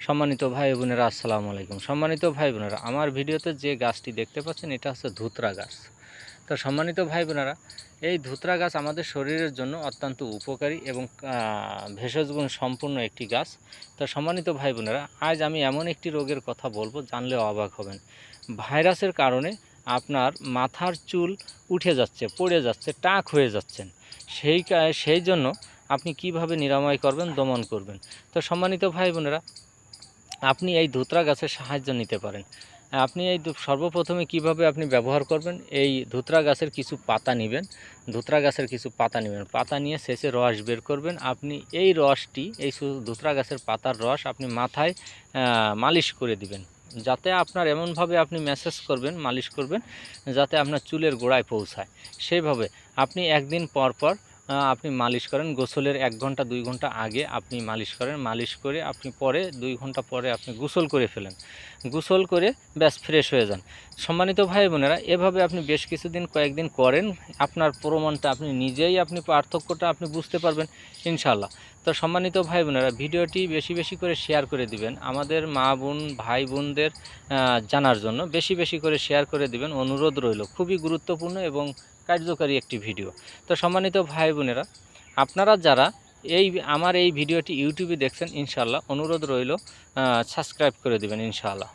সম্মানিত ভাই বোনেরা আসসালামু আলাইকুম। সম্মানিত ভাই বোনেরা, আমার ভিডিওতে যে গাছটি দেখতে পাচ্ছেন এটা হচ্ছে ধুতরা গাছ। তো সম্মানিত ভাই বোনেরা, এই ধুতরা গাছ আমাদের শরীরের জন্য অত্যন্ত উপকারী এবং ভেষজ গুণ সম্পূর্ণ একটি গাছ। তো সম্মানিত ভাই বোনেরা, আজ আমি এমন একটি রোগের কথা বলবো জানলে অবাক হবেন। ভাইরাসের কারণে আপনার মাথার চুল উঠে যাচ্ছে, পড়ে যাচ্ছে, টাক হয়ে যাচ্ছেন। সেই জন্য আপনি কিভাবে নিরাময় করবেন, দমন করবেন। তো সম্মানিত ভাই বোনেরা, আপনি এই ধুতরা গাছের সাহায্য নিতে পারেন। আপনি এই সর্বপ্রথমে কিভাবে আপনি ব্যবহার করবেন, এই ধুতরা গাছের কিছু পাতা নেবেন। ধুতরা গাছের কিছু পাতা নেবেন, পাতা নিয়ে শেষে রস বের করবেন। আপনি এই রসটি, এই ধুতরা গাছের পাতার রস আপনি মাথায় মালিশ করে দিবেন, যাতে আপনার এমনভাবে আপনি ম্যাসাজ করবেন, মালিশ করবেন যাতে আপনার চুলের গোড়ায় পৌঁছায়। সেইভাবে আপনি একদিন পর পর আপনি মালিশ করেন। গোসলের 1 ঘন্টা 2 ঘন্টা আগে আপনি মালিশ করেন। মালিশ করে আপনি পরে 2 ঘন্টা পরে আপনি গোসল করে ফেলেন। গোসল করে ব্যাস ফ্রেশ হয়ে যান। সম্মানিত ভাই বোনেরা, এভাবে আপনি বেশ কিছুদিন, কয়েকদিন করেন, আপনার প্রমাণটা আপনি নিজেই, আপনি পার্থক্যটা আপনি বুঝতে পারবেন ইনশাআল্লাহ। তো সম্মানিত ভাই বোনেরা, ভিডিওটি বেশি বেশি করে শেয়ার করে দিবেন, আমাদের মা বোন ভাই বোনদের জানার জন্য বেশি বেশি করে শেয়ার করে দিবেন, অনুরোধ রইল। খুবই গুরুত্বপূর্ণ এবং কার্যকারী একটি ভিডিও। তো সম্মানিত ভাই বোনেরা, আপনারা যারা আমার এই ভিডিওটি ইউটিউবে দেখছেন, ইনশাআল্লাহ অনুরোধ রইল সাবস্ক্রাইব করে দিবেন ইনশাআল্লাহ।